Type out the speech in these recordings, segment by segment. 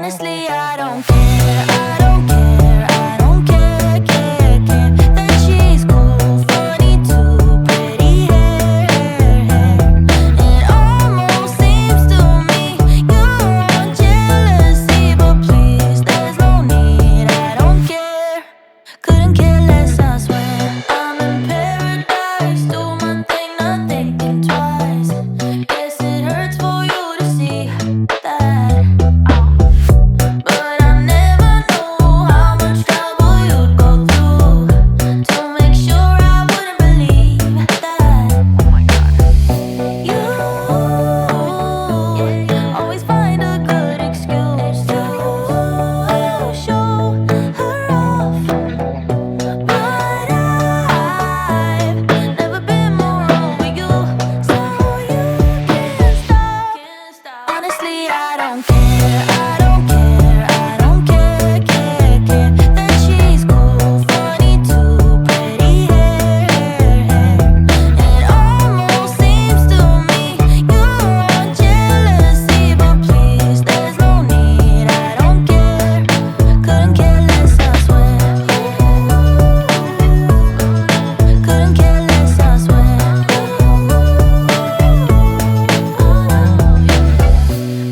Honestly, I don't care, I don't care, I don't care, care that she's cool, funny too, pretty hair. It almost seems to me you're on jealousy, but please, there's no need, I don't care. Couldn't care less, I swear. I'm in paradise, do my thing, not thinking twice. Guess it hurts for you to see that. But I never knew how much trouble you'd go through to make sure I wouldn't believe that. Oh my God. You always find a good excuse to show her off. But I've never been more wrong with you, so you can't stop. Honestly, I don't care, I don't care, I don't care, care that she's cool, funny too, pretty hair. It almost seems to me you're on jealousy, but please, there's no need, I don't care. Couldn't care less, I swear. Couldn't care less, I swear.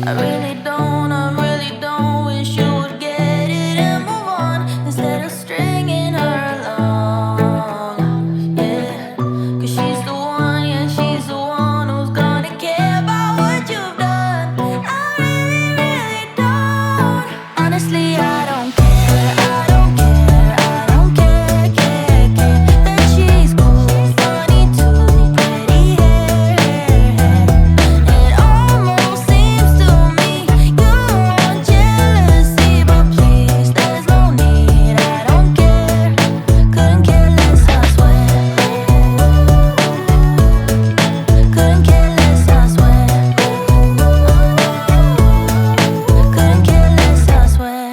I really don't wish you would get it and move on instead of stringing her along. Yeah, 'cause she's the one, yeah, she's the one who's gonna care about what you've done. I really don't. Honestly, I don't care, I don't care, I don't care, care that she's cool, funny too, pretty hair. It almost seems to me you're on jealousy, but please, there's no need, I don't care. Couldn't care less, I swear. Couldn't care less, I swear. Couldn't care less, I swear.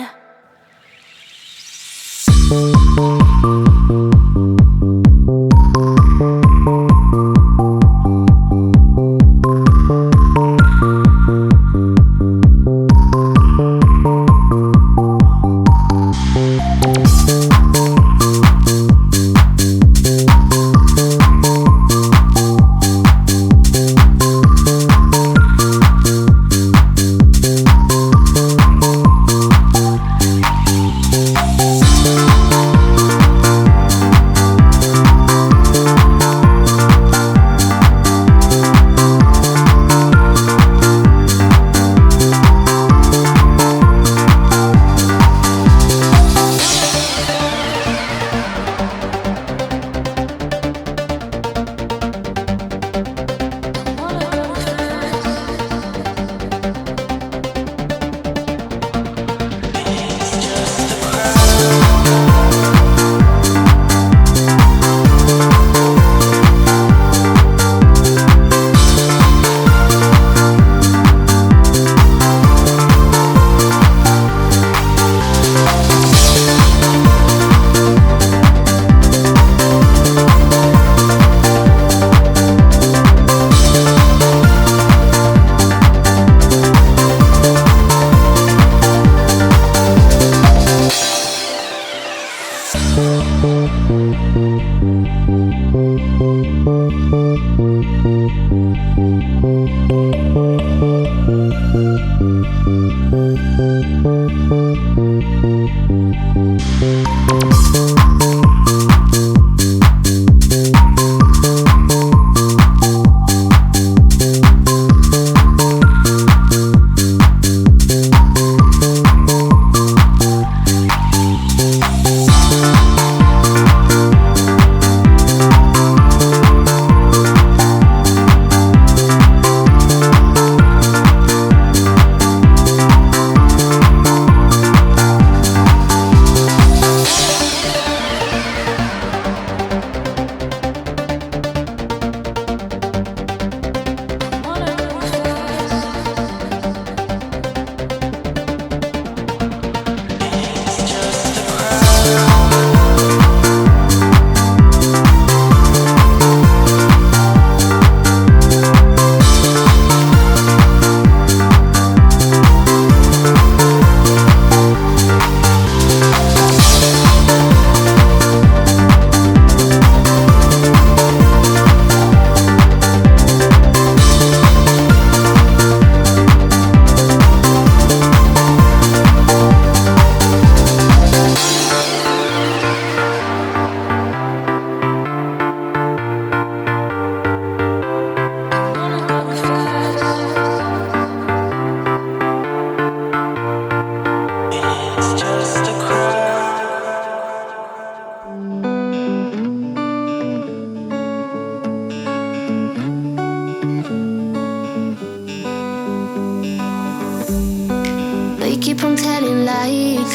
keep on telling lies.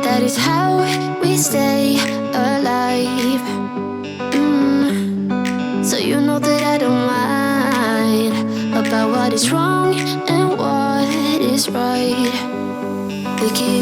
That is how we stay alive. So you know that I don't mind about what is wrong and what is right. We keep